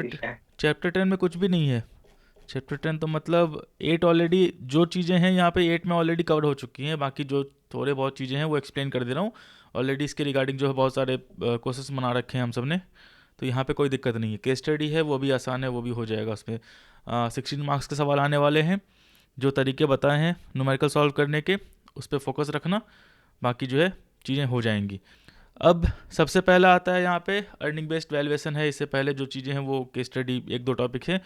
Chapter 10 में कुछ भी नहीं है। चैप्टर 10 तो मतलब 8 ऑलरेडी, जो चीज़ें हैं यहाँ पे 8 में ऑलरेडी कवर हो चुकी हैं। बाकी जो थोड़े बहुत चीज़ें हैं वो एक्सप्लेन कर दे रहा हूँ ऑलरेडी। इसके रिगार्डिंग जो है बहुत सारे कोर्सेस बना रखे हैं हम सब ने, तो यहाँ पे कोई दिक्कत नहीं है। केस स्टडी है वो भी आसान है, वो भी हो जाएगा। उसमें 16 मार्क्स के सवाल आने वाले हैं। जो तरीके बताए हैं न्यूमेरिकल सॉल्व करने के, उस पर फोकस रखना, बाकी जो है चीज़ें हो जाएंगी। अब सबसे पहला आता है यहाँ पे अर्निंग बेस्ड वैल्यूएशन है। इससे पहले जो चीज़ें हैं वो केस स्टडी, 1-2 टॉपिक है,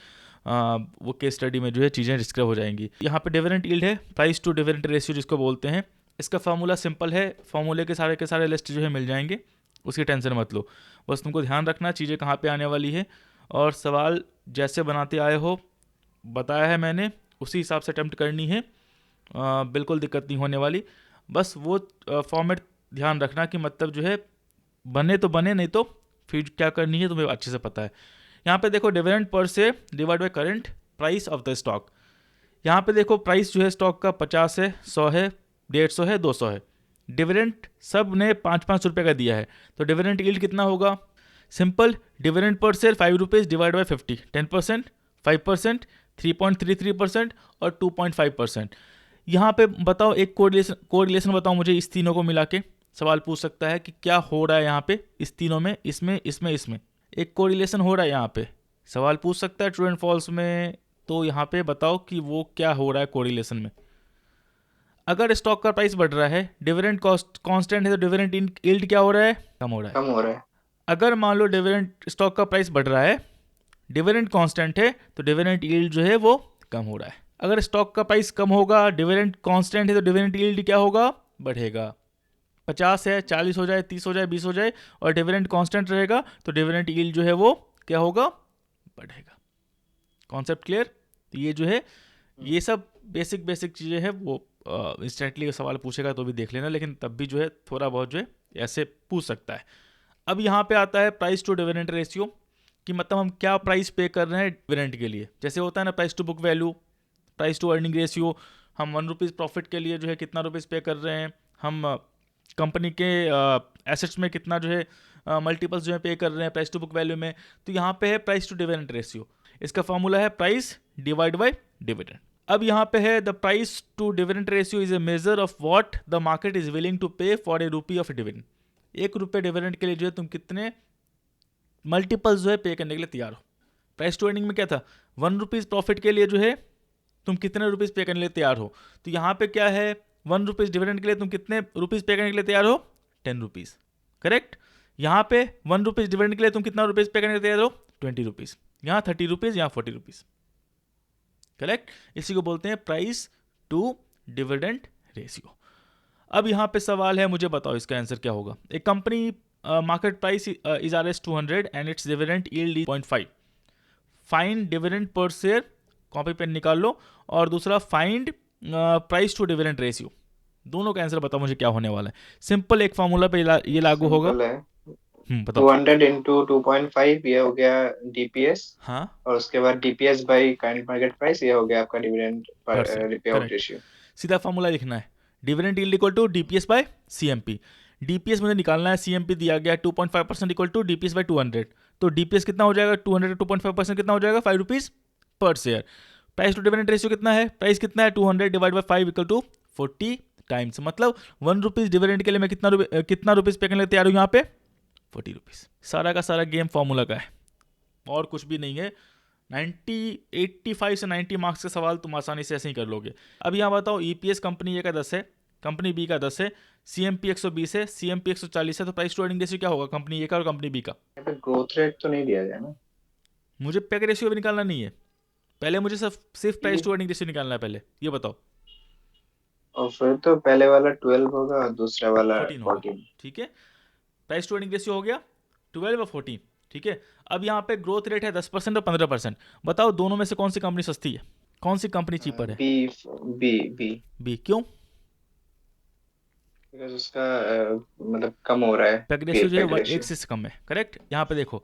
वो केस स्टडी में जो है चीज़ें डिस्क्राइब हो जाएंगी। यहाँ पे डिविडेंड यील्ड है, प्राइस टू डिविडेंड रेशियो जिसको बोलते हैं। इसका फार्मूला सिंपल है, फार्मूले के सारे लिस्ट जो है मिल जाएंगे, उसकी टेंशन मत लो। बस तुमको ध्यान रखना चीज़ें कहाँ पे आने वाली है, और सवाल जैसे बनाते आए हो, बताया है मैंने, उसी हिसाब से अटेम्प्ट करनी है। बिल्कुल दिक्कत नहीं होने वाली। बस वो फॉर्मेट ध्यान रखना कि मतलब जो है बने तो बने, नहीं तो फिर क्या करनी है तुम्हें अच्छे से पता है। यहाँ पे देखो dividend per share divide by current price of the stock. यहाँ पे देखो प्राइस जो है स्टॉक का 50 है, 100 है, 150 है, 200 है। डिविडेंड सब ने 5-5 रुपये का दिया है, तो डिविडेंड यील्ड कितना होगा? Simple, dividend per share 5 rupees divide by 50, 10%, 5%, 3.33% और 2.5%। यहाँ पे बताओ एक कोरिलेशन बताओ मुझे इस तीनों को मिला के। सवाल पूछ सकता है कि क्या हो रहा है यहाँ पे इस तीनों में, इसमें एक कोरिलेशन हो रहा है यहाँ पे। सवाल पूछ सकता है ट्रू एंड फॉल्स में, तो यहाँ पे बताओ कि वो क्या हो रहा है कोरिलेशन में। अगर स्टॉक का प्राइस बढ़ रहा है, डिविडेंड कॉस्ट कांस्टेंट है, तो डिविडेंड यील्ड क्या हो रहा है? कम हो रहा है। अगर मान लो डिविडेंड स्टॉक का प्राइस बढ़ रहा है, डिविडेंड कांस्टेंट है, तो डिविडेंड यील्ड जो है वो कम हो रहा है। अगर स्टॉक का प्राइस कम होगा, डिविडेंड कांस्टेंट है, तो डिविडेंड यील्ड क्या होगा? बढ़ेगा। 50 है, 40 हो जाए, 30 हो जाए, 20 हो जाए, और डिविडेंड कांस्टेंट रहेगा, तो डिविडेंड यील्ड जो है वो क्या होगा? बढ़ेगा। Concept clear? तो ये जो है, ये सब बेसिक चीज़ें हैं। वो इंस्टेंटली सवाल पूछेगा तो भी देख लेना, लेकिन तब भी जो है थोड़ा बहुत जो है ऐसे पूछ सकता है। अब यहाँ पे आता है प्राइस टू डिविडेंड रेशियो, कि मतलब हम क्या प्राइस पे कर रहे हैं डिविडेंड के लिए। जैसे होता है ना price to book value, price to earning ratio, हम 1 रुपीज़ प्रॉफिट के लिए जो है कितना रुपीज़ पे कर रहे हैं, हम कंपनी के एसेट्स में कितना जो है मल्टीपल्स जो है पे कर रहे हैं प्राइस टू बुक वैल्यू में। तो यहाँ पे है प्राइस टू डिविडेंड रेशियो। इसका फॉर्मूला है प्राइस डिवाइड बाय डिविडेंड। अब यहाँ पे है the price to dividend ratio is a measure of what the market is willing to pay for a rupee of dividend. 1 रुपये डिविडेंड के लिए जो है तुम कितने मल्टीपल्स जो है पे करने के लिए तैयार हो। प्राइस टू अर्निंग में क्या था? 1 रुपीज़ प्रॉफिट के लिए जो है तुम कितने रुपीज़ पे करने के लिए तैयार हो। तो यहाँ पे क्या है, 1 रुपीज़ डिविडेंड के लिए तुम कितने रुपीज़ पे करने के लिए तैयार हो? 10 रुपीज़। करेक्ट। यहाँ पे 1 रुपीज़ डिविडेंड के लिए तुम कितना रुपीज़ पे करने के लिए तैयार हो? 20 रुपीज़। यहाँ 30 रुपीज़, यहाँ 40 रुपीज़। करेक्ट। इसी को बोलते हैं प्राइस टू डिविडेंड रेशियो। अब यहाँ पे सवाल है, मुझे बताओ इसका आंसर क्या होगा। एक company market price is RS 200 and its dividend yield is 0.5। Find dividend per share, copy pen निकाल लो। और दूसरा find price to dividend ratio. दोनों का आंसर बताओ मुझे क्या होने वाला है। सिंपल, एक फार्मूला पे ये लागू होगा। बताओ। 200 into 2.5 ये हो गया DPS। हाँ, और उसके बाद DPS by current market price, ये हो गया आपका डिविडेंड पर पे आउट रेशियो। सीधा फार्मूला लिखना है, dividend yield equal to DPS by CMP। DPS मुझे निकालना है, CMP दिया गया 2.5% इक्वल टू DPS बाई 200। तो DPS कितना हो जाएगा? 200 2.5% कितना हो जाएगा? 5 rupees per share. Price to dividend ratio कितना है? प्राइस कितना है? 200 divide by 5 equal to 40 times. मतलब 1 रुपीज़ डिविडेंड के लिए मैं कितना रुपीज़ पे करने के लिए तैयार हूँ यहाँ पे? 40 रुपीज़। सारा का सारा गेम फॉर्मूला का है और कुछ भी नहीं है। 85 से 90 मार्क्स के सवाल तुम आसानी से ऐसे ही कर लोगे। अब यहाँ बताओ, EPS कंपनी ए का 10 है, कंपनी बी का 10 है, CMP 120 है, CMP 140 है, तो प्राइस टू अर्निंग रेशियो क्या होगा कंपनी ए का और कंपनी बी का? यहाँ पे ग्रोथ रेट तो नहीं दिया गया ना। मुझे पैक रेशियो भी निकालना नहीं है, पहले मुझे सिर्फ प्राइस टू अर्निंग रेशियो निकालना है। पहले ये बताओ। और फिर तो पहले वाला 12 होगा और दूसरा वाला 14 होगा। 14। ठीक है, प्राइस टू अर्निंग रेशियो हो गया 12 और 14। ठीक है, अब यहाँ पे ग्रोथ रेट है 10% और 15%। बताओ दोनों में से कौन सी कंपनी सस्ती है, कौन सी कंपनी चीपर है? बी क्यों? बिकॉज उसका मतलब कम हो रहा है। पैक रेशियो जो है PEG 1 रेशियो। से कम है। करेक्ट। यहाँ पे देखो,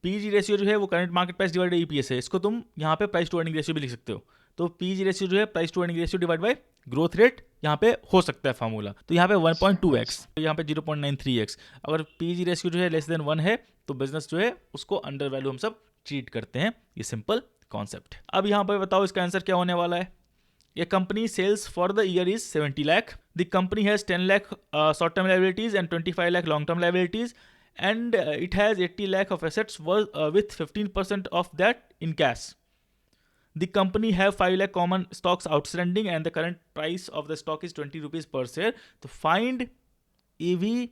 PG रेशियो जो है वो current market price divide by EPS है। इसको तुम यहाँ पे प्राइस टू अर्निंग रेशियो भी लिख सकते हो। तो PG रेशियो जो है price to earning ratio divide by growth rate यहाँ पे हो सकता है फार्मूला। तो यहाँ पे 1.2x, तो यहाँ पे 0.93x। अगर PG रेशियो जो है लेस देन 1 है तो बिजनेस जो है उसको अंडर वैल्यू हम सब ट्रीट करते हैं। ये सिंपल कॉन्सेप्ट है। अब यहाँ पर बताओ इसका आंसर क्या होने वाला है। A company sales for the year is 70 lakh. The company has 10 lakh short-term liabilities and 25 lakh long-term liabilities, and it has 80 lakh of assets with 15% of that in cash. The company have 5 lakh common stocks outstanding, and the current price of the stock is 20 rupees per share. तो find EV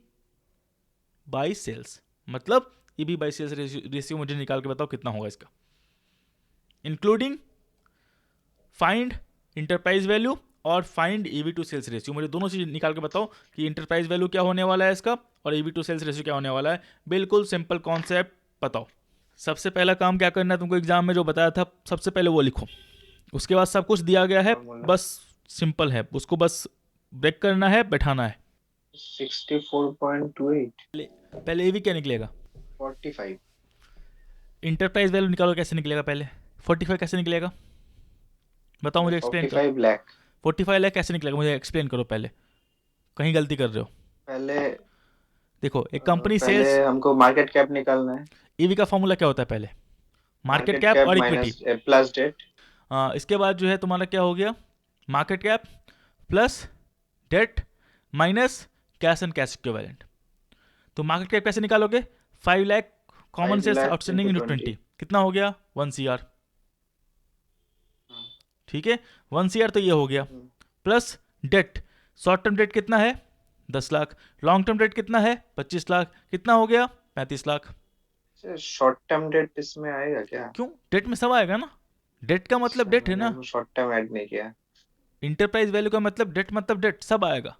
by sales, मतलब EV by sales ratio मुझे निकाल के बताओ कितना होगा इसका, including find enterprise value और find EV to sales ratio. मुझे दोनों चीज निकाल के बताओ कि इंटरप्राइज वैल्यू क्या होने वाला है इसका और ईवी टू सेल्स रेशियो क्या होने वाला है। बिल्कुल सिंपल कॉन्सेप्ट बताओ। सबसे पहला काम क्या करना है तुमको, एग्जाम में जो बताया था सबसे पहले वो लिखो, उसके बाद सब कुछ दिया गया है, बस सिंपल है, उसको बस ब्रेक करना है, बैठाना है। 64.28 पहले ईवी क्या निकलेगा, 45 इंटरप्राइज वैल्यू निकालो कैसे निकलेगा, पहले 45 कैसे निकलेगा बताओ मुझे, एक्सप्लेन करो। 45 लाख 45 लाख कैसे निकलेगा मुझे एक्सप्लेन करो पहले, कहीं गलती कर रहे हो। पहले देखो एक कंपनी पहले सेल्स, हमको मार्केट कैप निकालना है। ईवी का फॉर्मूला क्या होता है, पहले मार्केट कैप और इक्विटी प्लस डेट। इसके बाद जो है तुम्हारा क्या हो गया, market cap plus debt minus cash and cash equivalent. तो मार्केट कैप कैसे निकालोगे, 5 lakh common shares outstanding into 20 कितना हो गया 1 CR, ठीक है 1 CR तो ये हो गया, plus debt, short term debt कितना है 10 लाख, लॉन्ग टर्म डेट कितना है 25 लाख, कितना हो गया 35 लाख। शॉर्ट टर्म डेट इसमें आएगा क्या? क्यों, डेट में सब आएगा ना, डेट का मतलब डेट है ना, शॉर्ट टर्म ऐड नहीं किया। इंटरप्राइज वैल्यू का मतलब डेट मतलब डेट, सब आएगा,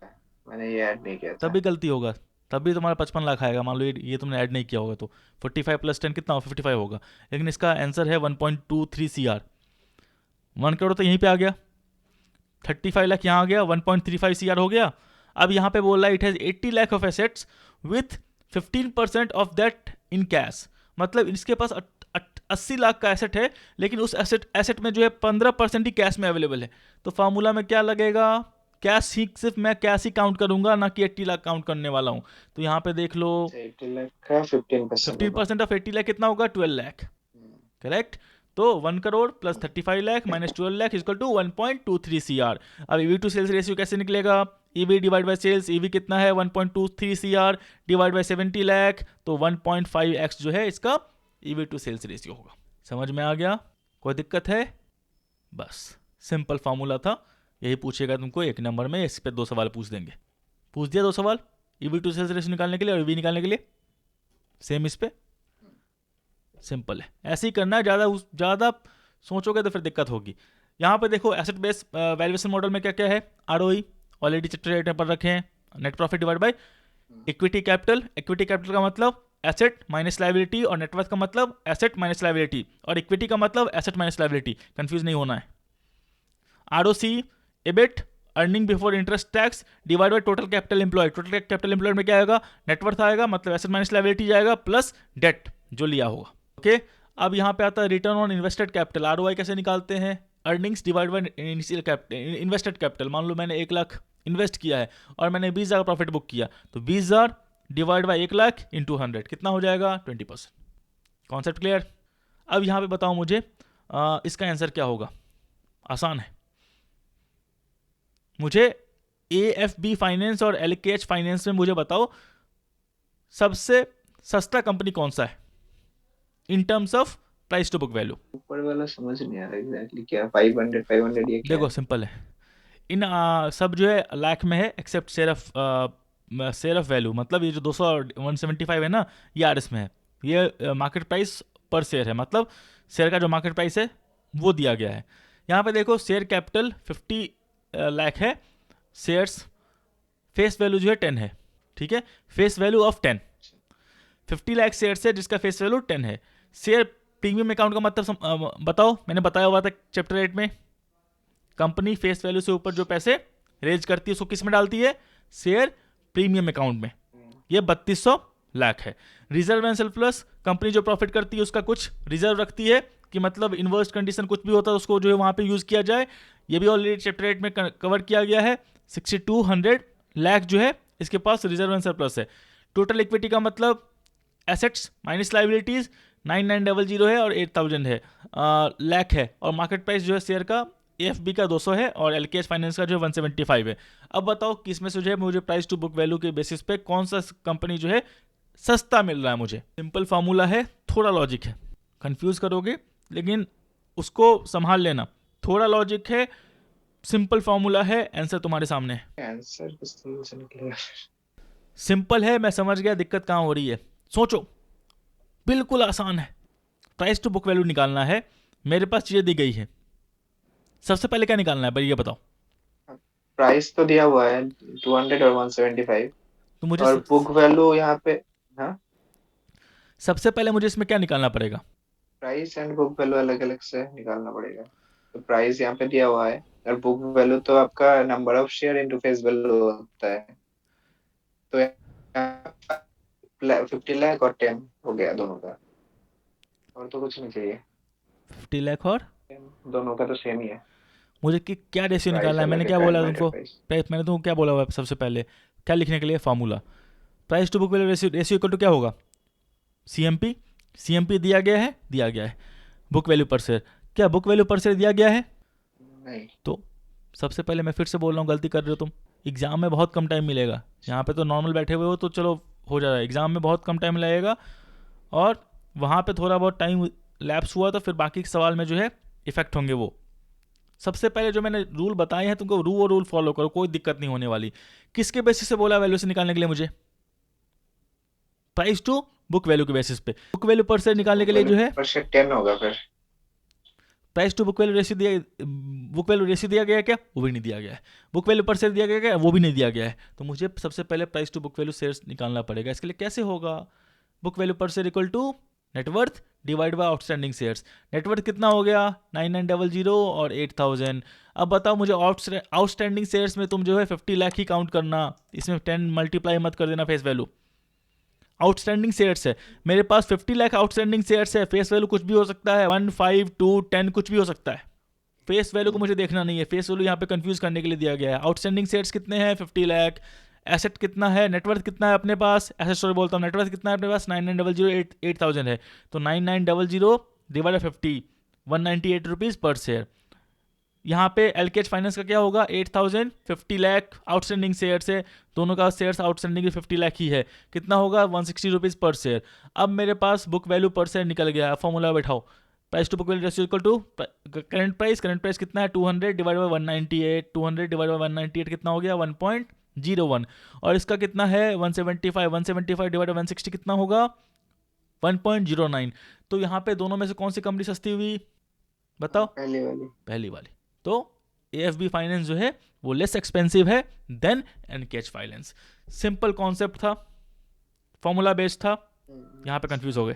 मैंने ये ऐड नहीं किया था। तभी गलती होगा, तभी तुम्हारा 55 लाख आएगा। मान लो ये तुमने ऐड नहीं किया होगा तो 45 प्लस 10 कितना 55 होगा, लेकिन इसका आंसर है 1.23 CR। 1 करोड़ तो यहीं पे आ गया, 35 लाख यहाँ आ गया, 1.35 CR हो गया। अब यहाँ पे बोल रहा है it has 80 lakh of assets with 15% of that in cash, मतलब इसके पास 80 लाख का एसेट है, लेकिन उस एसेट में जो है 15% ही कैश में अवेलेबल है। तो फार्मूला में क्या लगेगा, कैश ही, सिर्फ मैं कैश ही काउंट करूंगा, ना कि 80 लाख काउंट करने वाला हूं। तो यहाँ पे देख लो 80 लाख का 15% ऑफ 80 लाख कितना होगा 12 लाख, करेक्ट। तो 1 crore plus 35 lakh minus 12 lakh equal to 1.23 CR। अब ईवी टू सेल्स रेशियो कैसे निकलेगा, EV divide by sales, EV कितना है 1.23 CR डिवाइड बाय 70 लाख, तो 1.5x जो है इसका ईवी टू सेल्स रेशियो होगा। समझ में आ गया, कोई दिक्कत है, बस सिंपल फार्मूला था, यही पूछेगा तुमको एक नंबर में, इस पे 2 सवाल पूछ देंगे। पूछ दिया 2 सवाल ईवी टू सेल्स रेशियो निकालने के लिए और ईवी निकालने के लिए, सेम इस पे, सिंपल है, ऐसे ही करना है। ज़्यादा सोचोगे तो फिर दिक्कत होगी। यहाँ पे देखो एसेट बेस वैल्यूएशन मॉडल में क्या क्या है, ROE ऑलरेडी चैप्टर 8 पर रखे हैं, net profit divide by equity capital, equity capital का मतलब एसेट माइनस लायबिलिटी और नेटवर्थ का मतलब एसेट माइनस लायबिलिटी और इक्विटी का मतलब एसेट माइनस लायबिलिटी, कंफ्यूज नहीं होना है। ROC EBIT earning before interest tax divide by total capital employed, total capital employed में क्या आएगा, नेटवर्थ आएगा, मतलब एसेट माइनस लायबिलिटी जाएगा प्लस डेट जो लिया होगा, ओके। अब यहाँ पे आता है return on invested capital, ROI कैसे निकालते हैं, earnings divide by initial capital invested capital. मान लो मैंने 1 लाख इन्वेस्ट किया है और मैंने 20,000 प्रॉफिट बुक किया, तो 20,000 डिवाइड बाय 1 लाख इंटू 100 कितना हो जाएगा 20%। Concept clear. अब यहाँ पे बताओ मुझे इसका आंसर क्या होगा, आसान है। मुझे AFB फाइनेंस और LKH फाइनेंस में मुझे बताओ सबसे सस्ता कंपनी कौन सा है in terms of price to book value. ऊपर वाला समझ नहीं आ रहा एग्जैक्टली क्या 500 ये क्या देखो सिंपल है, इन सब जो है लाख में है एक्सेप्ट शेयर ऑफ वैल्यू, मतलब ये जो 175 है ना ये RS में है, ये मार्केट प्राइस पर शेयर है, मतलब शेयर का जो मार्केट प्राइस है वो दिया गया है। यहाँ पे देखो शेयर कैपिटल 50 लाख है, शेयर्स फेस वैल्यू जो है 10 है, ठीक है, face value of 10, 50 lakh shares है जिसका फेस वैल्यू 10 है। शेयर प्रीमियम अकाउंट का मतलब बताओ, मैंने बताया हुआ था चैप्टर 8 में, कंपनी फेस वैल्यू से ऊपर जो पैसे रेज करती है उसको किस में डालती है, शेयर प्रीमियम अकाउंट में, ये 3200 लाख है। रिजर्व एंड सरप्लस, कंपनी जो प्रॉफिट करती है उसका कुछ रिजर्व रखती है कि मतलब इन्वर्स कंडीशन कुछ भी होता है उसको जो है वहां पे यूज किया जाए, ये भी ऑलरेडी चैप्टर 8 में कवर किया गया है। 6200 लाख जो है इसके पास रिजर्व एंड सरप्लस है। टोटल इक्विटी का मतलब एसेट्स माइनस लायबिलिटीज, 9900 है और 8000 है, लाख है, और मार्केट प्राइस जो है शेयर का AFB का 200 है और LKH फाइनेंस का जो है 175 है। अब बताओ किसमें से जो है मुझे प्राइस टू बुक वैल्यू के बेसिस पे कौन सा कंपनी जो है सस्ता मिल रहा है मुझे। सिंपल फार्मूला है, थोड़ा लॉजिक है, कंफ्यूज करोगे लेकिन उसको संभाल लेना। थोड़ा लॉजिक है, सिंपल फार्मूला है, आंसर तुम्हारे सामने है। आंसर किस तरह से निकलेगा? सिंपल है, मैं समझ गया दिक्कत कहाँ हो रही है। सोचो, बिल्कुल आसान है। प्राइस टू बुक वैल्यू निकालना है, मेरे पास चीजें दी गई है, सबसे पहले क्या निकालना है भाई ये बताओ। प्राइस तो दिया हुआ है 200 और 175, तो मुझे और बुक वैल्यू यहाँ पे, हाँ, सबसे पहले मुझे इसमें क्या निकालना पड़ेगा? प्राइस एंड बुक वैल्यू अलग अलग से निकालना पड़ेगा। तो प्राइस यहाँ पे दिया हुआ है, और बुक वैल्यू तो आपका number of share into face value होता है। तो 50 लाख और 10 हो गया दोनों का, और तो कुछ नहीं चाहिए। 50 लाख और दोनों का तो सेम ही है। मुझे क्या रेशियो प्राइस निकालना है? अलग मैंने है, क्या काइंड बोला मार्केट तुमको? प्राइस। मैंने तुमको क्या बोला हुआ है सबसे पहले? क्या लिखने के लिए? Formula. Price to book value ratio equal to क्या होगा? CMP। CMP दिया गया है, दिया गया है। बुक वैल्यू पर शेयर, क्या बुक वैल्यू पर शेयर दिया गया है? नहीं। तो सबसे पहले मैं फिर से बोल रहा हूँ, गलती कर रहे हो तुम। एग्जाम में बहुत कम टाइम मिलेगा, यहाँ पे तो नॉर्मल बैठे हुए हो तो चलो हो जा रहा है, एग्जाम में बहुत कम टाइम लगेगा, और वहाँ पे थोड़ा बहुत टाइम लैप्स हुआ तो फिर बाकी के सवाल में जो है इफेक्ट होंगे वो। सबसे पहले जो मैंने रूल बताए हैं तुमको, वो रूल फॉलो करो, कोई दिक्कत नहीं होने वाली। किसके बेसिस से बोला वैल्यू से निकालने के लिए मुझे? प्राइस टू बुक वैल्यू के बेसिस पे। बुक वैल्यू पर शेयर निकालने के लिए जो है पर शेयर 10 होगा फिर। Price to book value ratio दिया, बुक वैल्यू रेशियो दिया गया है क्या? वो भी नहीं दिया गया है। बुक वैल्यू पर शेयर दिया गया है क्या? वो भी नहीं दिया गया है। तो मुझे सबसे पहले price to book value shares निकालना पड़ेगा। इसके लिए कैसे होगा? बुक वैल्यू पर share equal to net worth divide by outstanding shares. Net worth कितना हो गया? 9900 और 8000। अब बताओ मुझे आउटस्टैंडिंग शेयर्स में तुम जो है 50 लाख ही काउंट करना, इसमें 10 मल्टीप्लाई मत कर देना फेस वैल्यू। आउटस्टैंडिंग शेयर्स है मेरे पास 50 लाख आउटस्टैंडिंग शेयर्स है। फेस वैल्यू कुछ भी हो सकता है, 1, 5, 2, 10 कुछ भी हो सकता है। फेस वैल्यू को मुझे देखना नहीं है, फेस वैल्यू यहाँ पे कंफ्यूज करने के लिए दिया गया है। आउटस्टैंडिंग शेयर्स कितने हैं? 50 लाख। एसेट कितना है? नेटवर्थ कितना है अपने पास? एसेट सॉरी बोलता हूँ, नेटवर्थ कितना है अपने पास? 9900 8000 है। तो 9900 डिवाइड 50, 198 रुपीज़ पर शेयर। यहाँ पे LKH फाइनेंस का क्या होगा? 8000, 50 लाख आउटस्टैंडिंग शेयर है, दोनों का शेयर्स आउटस्टैंडिंग 50 लाख ही है, कितना होगा? 160 रुपीज़ पर शेयर। अब मेरे पास बुक वैल्यू पर शेयर निकल गया, फॉर्मूला बैठाओ। Price to book value ratio equal to current price कितना है? 200 डिवाइड बाई 198, 200 डिवाइड बाई 198 कितना हो गया? 1.01। और इसका कितना है? 175, 175 डिवाइड बाई 160 कितना होगा? 1.09। तो यहाँ पे दोनों में से कौन सी कंपनी सस्ती हुई बताओ? पहली वाली। तो AFB फाइनेंस जो है वो लेस एक्सपेंसिव है than LKH finance. Simple concept था, फॉर्मूला बेस्ड था, यहाँ पे कंफ्यूज हो गए,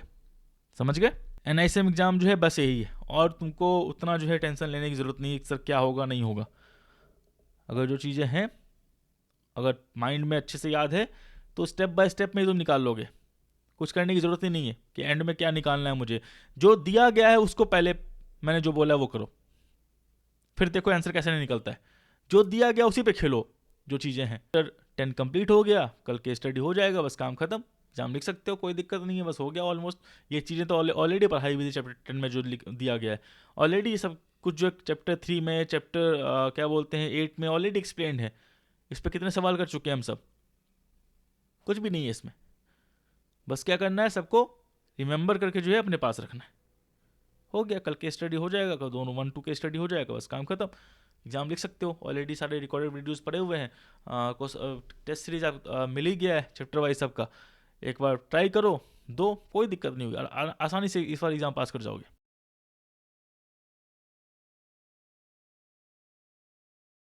समझ गए? NISM एग्जाम जो है बस यही है, और तुमको उतना जो है टेंशन लेने की जरूरत नहीं है सर क्या होगा नहीं होगा। अगर जो चीज़ें हैं अगर माइंड में अच्छे से याद है तो स्टेप बाय स्टेप में तुम निकाल लोगे, कुछ करने की ज़रूरत ही नहीं है कि एंड में क्या निकालना है मुझे। जो दिया गया है उसको पहले मैंने जो बोला वो करो, फिर देखो आंसर कैसे नहीं निकलता है। जो दिया गया उसी पे खेलो जो चीज़ें हैं। 10 कंप्लीट हो गया, कल केस स्टडी हो जाएगा, बस काम खत्म, एग्जाम लिख सकते हो, कोई दिक्कत नहीं है, बस हो गया ऑलमोस्ट। ये चीज़ें तो ऑलरेडी पढ़ाई हुई थी चैप्टर 10 में जो दिया गया है ऑलरेडी, सब कुछ जो चैप्टर 3 में, चैप्टर क्या बोलते हैं 8 में ऑलरेडी एक्सप्लेन है। इस पर कितने सवाल कर चुके हैं हम सब, कुछ भी नहीं है इसमें। बस क्या करना है, सबको रिमेंबर करके जो है अपने पास रखना है। हो गया, कल केस स्टडी हो जाएगा, कल दोनों 1-2 केस स्टडी हो जाएगा, बस काम खत्म, एग्जाम लिख सकते हो। ऑलरेडी सारे रिकॉर्डेड वीडियोस पड़े हुए हैं, टेस्ट सीरीज आप मिल ही गया है चैप्टर वाइज सबका। एक बार ट्राई करो, दो, कोई दिक्कत नहीं होगी, आसानी से इस बार एग्जाम पास कर जाओगे।